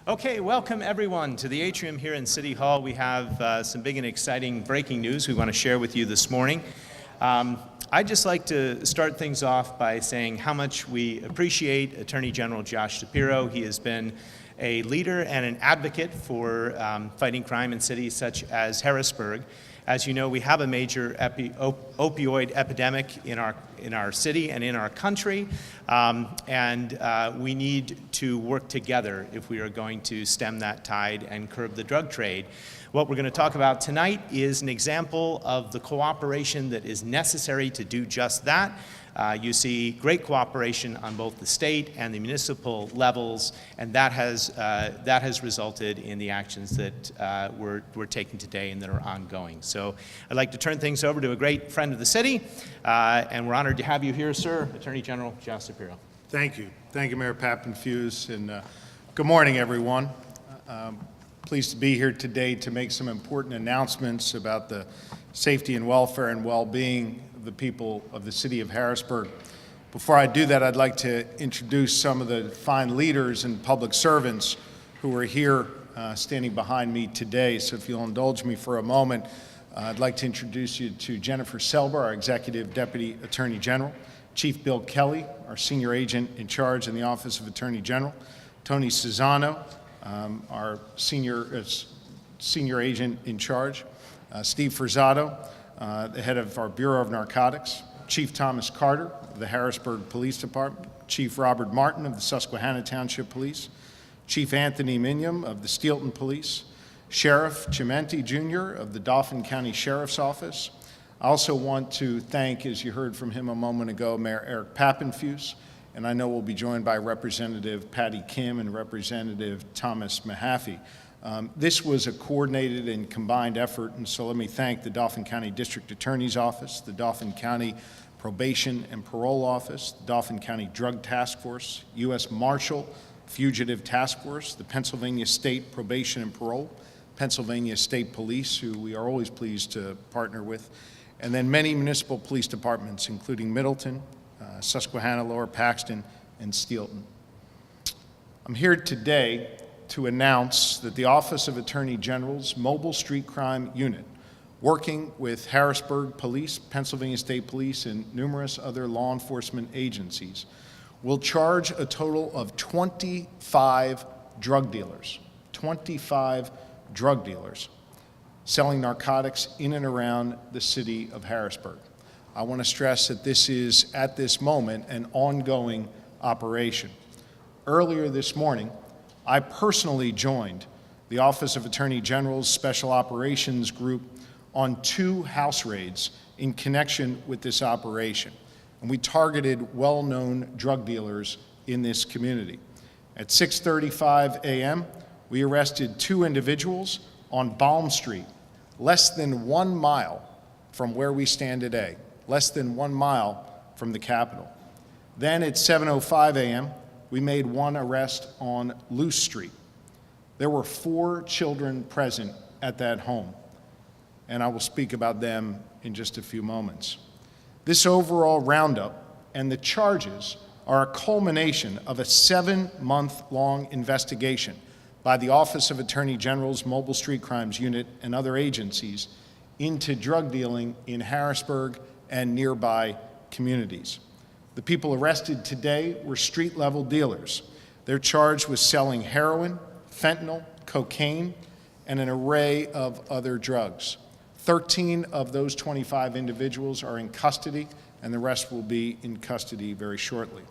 Okay, welcome everyone to the atrium here in City Hall. We have some big and exciting breaking news we want to share with you this morning. I'd just like to start things off by saying how much we appreciate Attorney General Josh Shapiro. He has been a leader and an advocate for fighting crime in cities such as Harrisburg. As you know, we have a major opioid epidemic in our city and in our country, and we need to work together if we are going to stem that tide and curb the drug trade. What we're going to talk about tonight is an example of the cooperation that is necessary to do just that. You see great cooperation on both the state and the municipal levels, and that has resulted in the actions that we're taking today and that are ongoing. So I'd like to turn things over to a great friend of the city, and we're honored to have you here, sir, Attorney General Josh Shapiro. Thank you. Thank you, Mayor Pappenfuse, and good morning, everyone. Pleased to be here today to make some important announcements about the safety and welfare and well-being of the people of the city of Harrisburg. Before I do that, I'd like to introduce some of the fine leaders and public servants who are here standing behind me today. So if you'll indulge me for a moment, I'd like to introduce you to Jennifer Selber, our Executive Deputy Attorney General, Chief Bill Kelly, our Senior Agent in charge in the Office of Attorney General, Tony Cesano, our senior agent in charge, Steve Ferzato, the head of our Bureau of Narcotics, Chief Thomas Carter of the Harrisburg Police Department, Chief Robert Martin of the Susquehanna Township Police, Chief Anthony Minium of the Steelton Police, Sheriff Chimenti Jr. of the Dauphin County Sheriff's Office. I also want to thank, as you heard from him a moment ago, Mayor Eric Pappenfuse, and I know we'll be joined by Representative Patty Kim and Representative Thomas Mahaffey. This was a coordinated and combined effort, and so let me thank the Dauphin County District Attorney's Office, the Dauphin County Probation and Parole Office, the Dauphin County Drug Task Force, U.S. Marshal Fugitive Task Force, the Pennsylvania State Probation and Parole, Pennsylvania State Police, who we are always pleased to partner with, and then many municipal police departments, including Middleton, Susquehanna, Lower Paxton, and Steelton. I'm here today to announce that the Office of Attorney General's Mobile Street Crime Unit, working with Harrisburg Police, Pennsylvania State Police, and numerous other law enforcement agencies, will charge a total of 25 drug dealers, 25 drug dealers selling narcotics in and around the city of Harrisburg. I want to stress that this is, at this moment, an ongoing operation. Earlier this morning, I personally joined the Office of Attorney General's Special Operations Group on 2 house raids in connection with this operation, and we targeted well-known drug dealers in this community. At 6:35 a.m., we arrested 2 individuals on Balm Street, less than 1 mile from where we stand today, less than 1 mile from the Capitol. Then at 7:05 a.m., we made 1 arrest on Luce Street. There were 4 children present at that home, and I will speak about them in just a few moments. This overall roundup and the charges are a culmination of a 7-month-long investigation by the Office of Attorney General's Mobile Street Crimes Unit and other agencies into drug dealing in Harrisburg and nearby communities. The people arrested today were street-level dealers. They're charged with selling heroin, fentanyl, cocaine, and an array of other drugs. 13 of those 25 individuals are in custody, and the rest will be in custody very shortly.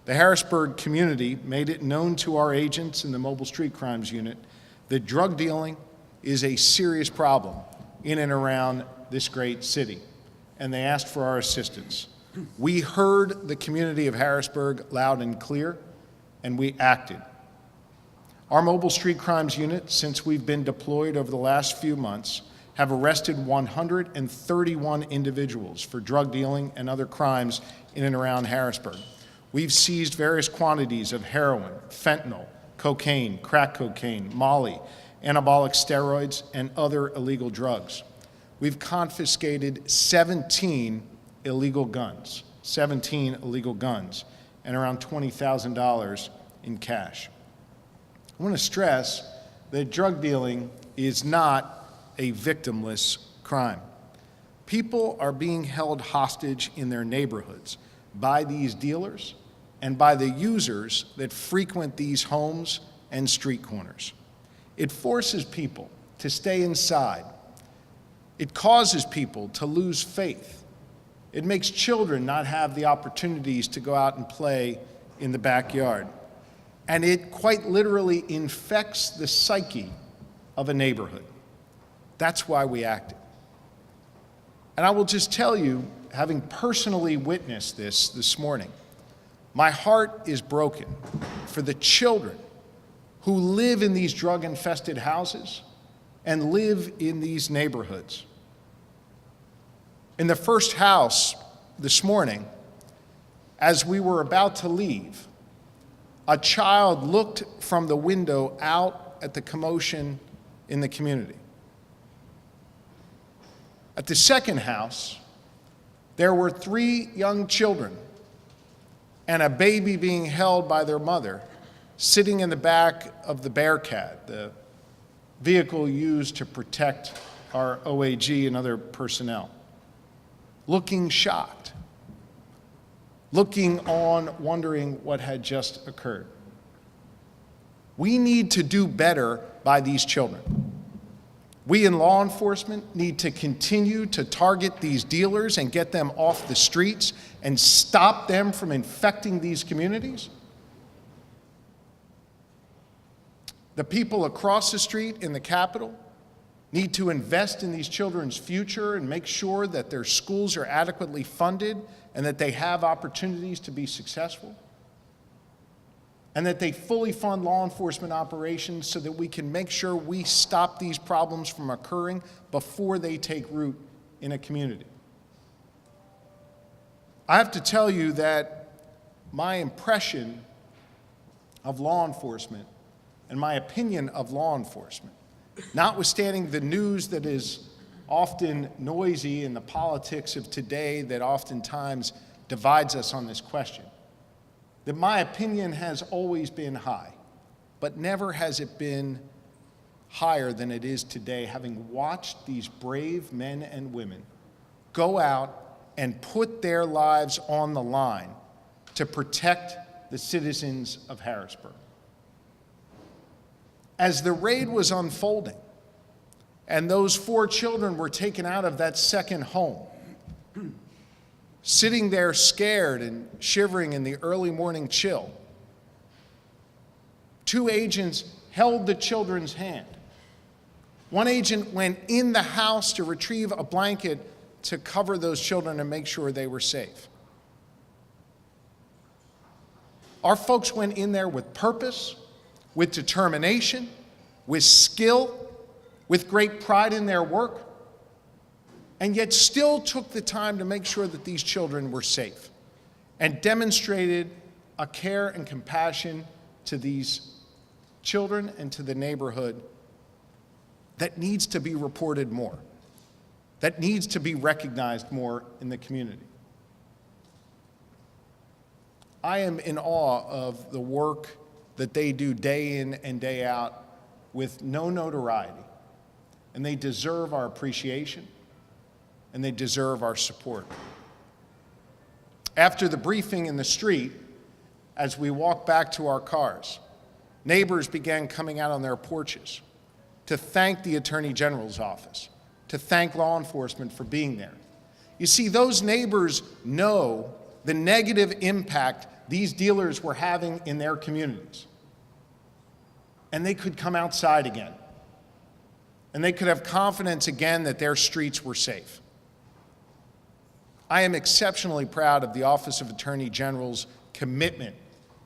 The Harrisburg community made it known to our agents in the Mobile Street Crimes Unit that drug dealing is a serious problem in and around this great city, and they asked for our assistance. We heard the community of Harrisburg loud and clear, and we acted. Our Mobile Street Crimes Unit, since we've been deployed over the last few months, have arrested 131 individuals for drug dealing and other crimes in and around Harrisburg. We've seized various quantities of heroin, fentanyl, cocaine, crack cocaine, Molly, anabolic steroids, and other illegal drugs. We've confiscated 17 illegal guns, and around $20,000 in cash. I want to stress that drug dealing is not a victimless crime. People are being held hostage in their neighborhoods by these dealers and by the users that frequent these homes and street corners. It forces people to stay inside. It causes people to lose faith. It makes children not have the opportunities to go out and play in the backyard. And it quite literally infects the psyche of a neighborhood. That's why we acted. And I will just tell you, having personally witnessed this morning, my heart is broken for the children who live in these drug-infested houses and live in these neighborhoods. In the first house this morning, as we were about to leave, a child looked from the window out at the commotion in the community. At the second house, there were 3 young children and a baby being held by their mother, sitting in the back of the Bearcat, the vehicle used to protect our OAG and other personnel, looking shocked, looking on, wondering what had just occurred. We need to do better by these children. We in law enforcement need to continue to target these dealers and get them off the streets and stop them from infecting these communities. The people across the street in the Capitol need to invest in these children's future and make sure that their schools are adequately funded and that they have opportunities to be successful, and that they fully fund law enforcement operations so that we can make sure we stop these problems from occurring before they take root in a community. I have to tell you that my impression of law enforcement and my opinion of law enforcement, notwithstanding the news that is often noisy in the politics of today that oftentimes divides us on this question, that my opinion has always been high, but never has it been higher than it is today, having watched these brave men and women go out and put their lives on the line to protect the citizens of Harrisburg. As the raid was unfolding and those 4 children were taken out of that second home, sitting there scared and shivering in the early morning chill, 2 agents held the children's hand. One agent went in the house to retrieve a blanket to cover those children and make sure they were safe. Our folks went in there with purpose, with determination, with skill, with great pride in their work, and yet still took the time to make sure that these children were safe and demonstrated a care and compassion to these children and to the neighborhood that needs to be reported more, that needs to be recognized more in the community. I am in awe of the work that they do day in and day out with no notoriety, and they deserve our appreciation, and they deserve our support. After the briefing in the street, as we walked back to our cars, neighbors began coming out on their porches to thank the Attorney General's office, to thank law enforcement for being there. You see, those neighbors know the negative impact these dealers were having in their communities. And they could come outside again. And they could have confidence again that their streets were safe. I am exceptionally proud of the Office of Attorney General's commitment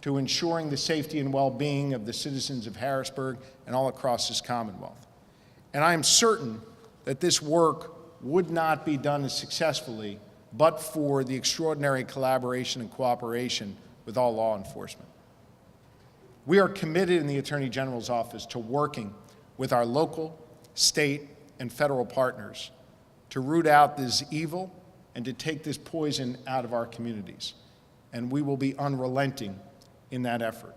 to ensuring the safety and well-being of the citizens of Harrisburg and all across this Commonwealth. And I am certain that this work would not be done as successfully but for the extraordinary collaboration and cooperation with all law enforcement. We are committed in the Attorney General's office to working with our local, state, and federal partners to root out this evil and to take this poison out of our communities. And we will be unrelenting in that effort.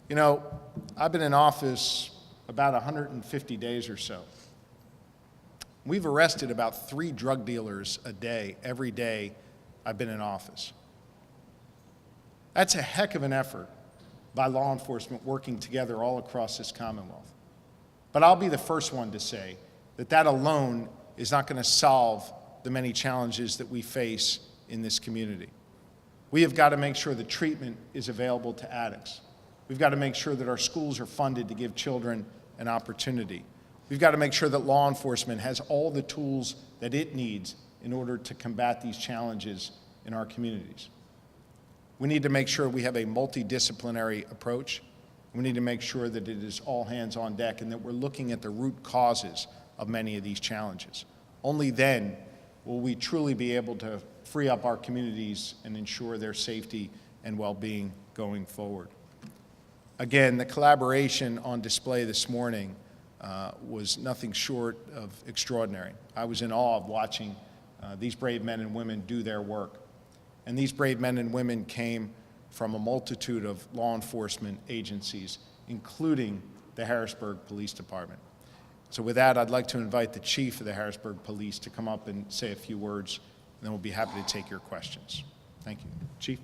You know, I've been in office about 150 days or so. We've arrested about 3 drug dealers a day, every day I've been in office. That's a heck of an effort by law enforcement working together all across this Commonwealth. But I'll be the first one to say that that alone is not going to solve the many challenges that we face in this community. We have got to make sure that treatment is available to addicts. We've got to make sure that our schools are funded to give children an opportunity. We've got to make sure that law enforcement has all the tools that it needs in order to combat these challenges in our communities. We need to make sure we have a multidisciplinary approach. We need to make sure that it is all hands on deck and that we're looking at the root causes of many of these challenges. Only then will we truly be able to free up our communities and ensure their safety and well-being going forward. Again, the collaboration on display this morning was nothing short of extraordinary. I was in awe of watching these brave men and women do their work. And these brave men and women came from a multitude of law enforcement agencies, including the Harrisburg Police Department. So with that, I'd like to invite the chief of the Harrisburg Police to come up and say a few words, and then we'll be happy to take your questions. Thank you. Chief?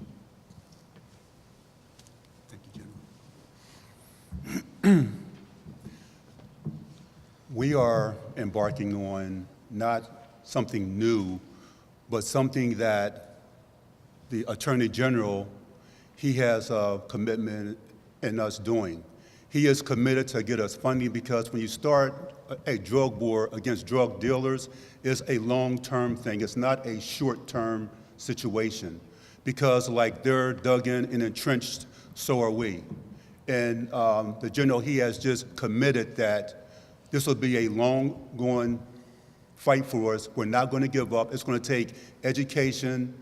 Thank you, General. We are embarking on not something new, but something that the Attorney General, he has a commitment in us doing. He is committed to get us funding because when you start a drug war against drug dealers, it's a long-term thing. It's not a short-term situation because like they're dug in and entrenched, so are we. And the General, he has just committed that this will be a long-going fight for us. We're not going to give up. It's going to take education.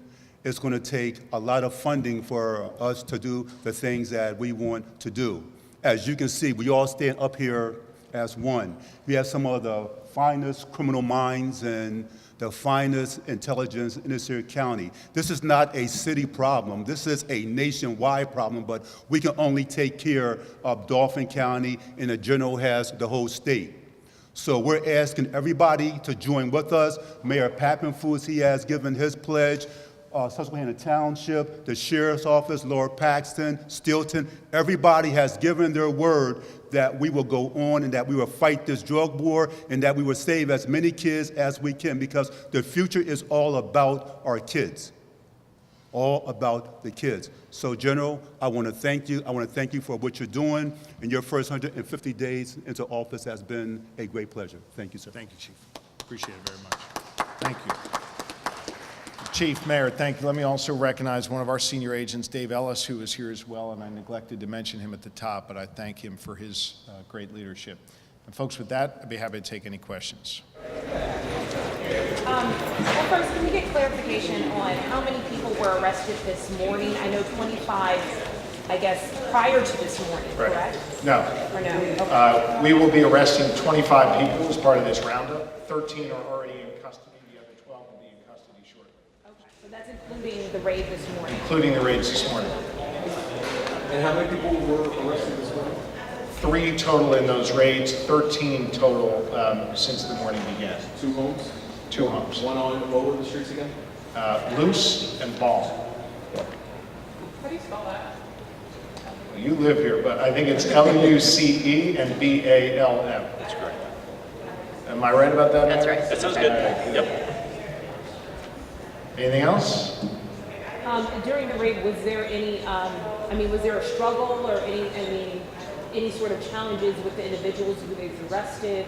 It's going to take a lot of funding for us to do the things that we want to do. As you can see, we all stand up here as one. We have some of the finest criminal minds and the finest intelligence in this here county. This is not a city problem. This is a nationwide problem, but we can only take care of Dauphin County, and the General has the whole state. So we're asking everybody to join with us. Mayor Pappenfuss, he has given his pledge. Susquehanna Township, the Sheriff's Office, Lord Paxton, Stilton, everybody has given their word that we will go on and that we will fight this drug war and that we will save as many kids as we can because the future is all about our kids, all about the kids. So, General, I want to thank you. I want to thank you for what you're doing. And your first 150 days into office has been a great pleasure. Thank you, sir. Thank you, Chief. Appreciate it very much. Thank you. Chief, Mayor, thank you. Let me also recognize one of our senior agents, Dave Ellis, who is here as well, and I neglected to mention him at the top, but I thank him for his great leadership. And folks, with that, I'd be happy to take any questions. Well, first, can we get clarification on how many people were arrested this morning? I know 25, I guess, prior to this morning, correct? No. Or no? Okay. We will be arresting 25 people as part of this roundup. 13 are already in custody. The other 12 will be in custody shortly. Okay, so that's including the raid this morning? Including the raids this morning. And how many people were arrested this morning? 3 total in those raids, 13 total since the morning began. 2 homes? 2 homes. One on, what were the streets again? Luce and Ball. How do you spell that? You live here, but I think it's Luce and Balm. That's correct. Am I right about that? That's right. That sounds good. Yep. Anything else? During the raid, was there any, was there a struggle or any sort of challenges with the individuals who they've arrested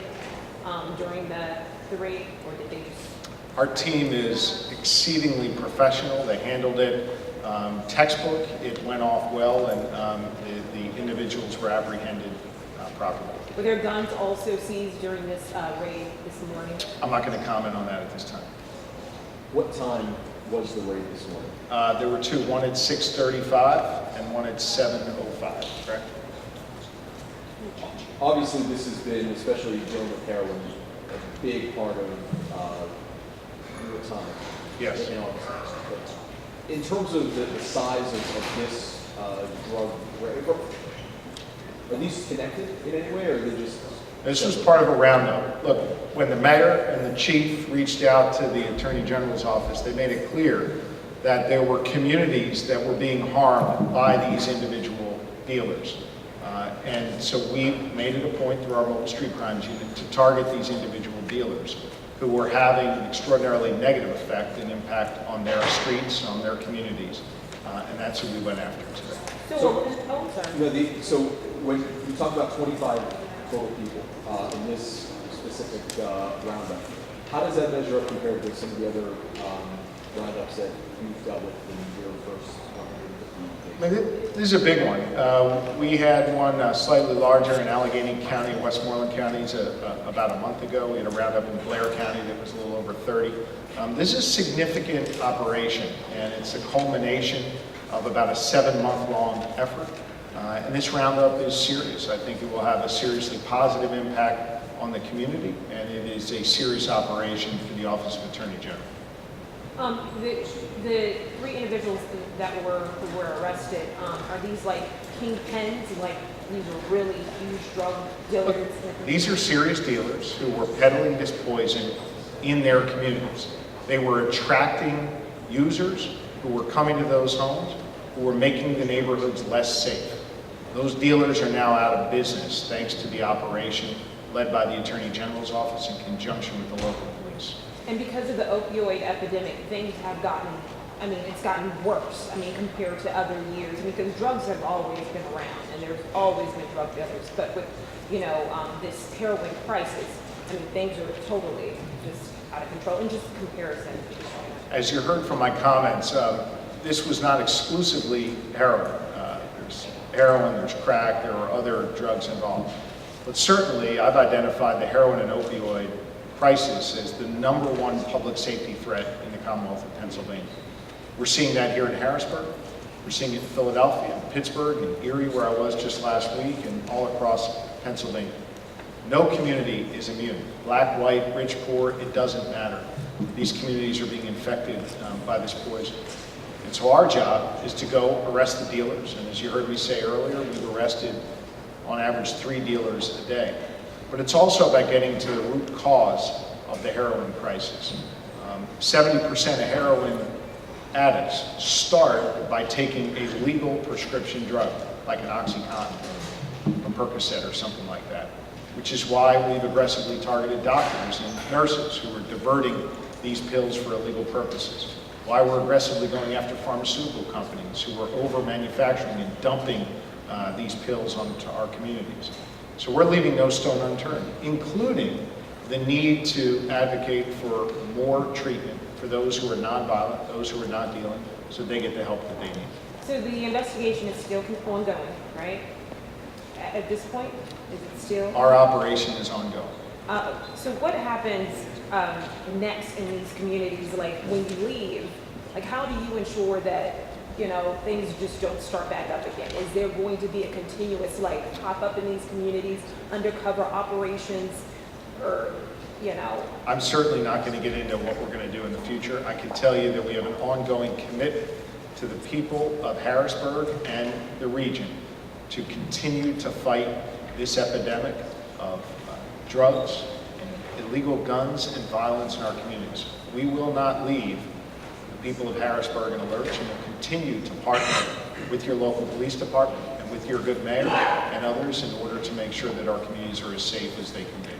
during the raid, or did they just? Our team is exceedingly professional. They handled it textbook. It went off well, and the individuals were apprehended properly. Were there guns also seized during this raid this morning? I'm not going to comment on that at this time. What time was the raid this morning? There were 2, one at 6:35 and one at 7:05, correct? Obviously, this has been, especially dealing with heroin, a big part of your time. Yes. In office. But in terms of the size of this drug raid, Are these connected in any way, or are they just? This was part of a roundup. Look, when the mayor and the chief reached out to the Attorney General's office, they made it clear that there were communities that were being harmed by these individual dealers. And so we made it a point through our mobile street crimes unit to target these individual dealers who were having an extraordinarily negative effect and impact on their streets, on their communities. And that's who we went after today. Oh, sorry. You know, so when you talk about 25 total people in this specific roundup, how does that measure up compared to some of the other roundups that you've dealt with in your first 150 days? This is a big one. We had one slightly larger in Allegheny County, Westmoreland counties about a month ago. We had a roundup in Blair County that was a little over 30. This is a significant operation, and it's a culmination of about a 7-month-long effort. And this roundup is serious. I think it will have a seriously positive impact on the community, and it is a serious operation for the Office of Attorney General. The 3 individuals that were arrested, are these like kingpins? Like these are really huge drug dealers? These are serious dealers who were peddling this poison in their communities. They were attracting users who were coming to those homes, who were making the neighborhoods less safe. Those dealers are now out of business thanks to the operation led by the Attorney General's office in conjunction with the local police. And because of the opioid epidemic, things have gotten, it's gotten worse, compared to other years. Because drugs have always been around, and there's always been drug dealers. But with, this heroin crisis, things are totally just out of control, and just comparison. As you heard from my comments, this was not exclusively heroin. There's heroin, there's crack, there are other drugs involved. But certainly, I've identified the heroin and opioid crisis as the #1 public safety threat in the Commonwealth of Pennsylvania. We're seeing that here in Harrisburg. We're seeing it in Philadelphia, in Pittsburgh, and Erie, where I was just last week, and all across Pennsylvania. No community is immune. Black, white, rich, poor, it doesn't matter. These communities are being infected by this poison. And so our job is to go arrest the dealers. And as you heard me say earlier, we've arrested on average 3 dealers a day. But it's also about getting to the root cause of the heroin crisis. 70% of heroin addicts start by taking a legal prescription drug, like an OxyContin, a Percocet or something like that, which is why we've aggressively targeted doctors and nurses who are diverting these pills for illegal purposes, why we're aggressively going after pharmaceutical companies who are over-manufacturing and dumping these pills onto our communities. So we're leaving no stone unturned, including the need to advocate for more treatment for those who are nonviolent, those who are not dealing, so they get the help that they need. So the investigation is still ongoing, right? At this point, is it still? Our operation is ongoing. So what happens next in these communities? Like when you leave, like how do you ensure that things just don't start back up again? Is there going to be a continuous pop up in these communities, undercover operations, or I'm certainly not going to get into what we're going to do in the future. I can tell you that we have an ongoing commitment to the people of Harrisburg and the region to continue to fight this epidemic of drugs and illegal guns and violence in our communities. We will not leave the people of Harrisburg in a lurch, and will continue to partner with your local police department and with your good mayor and others in order to make sure that our communities are as safe as they can be.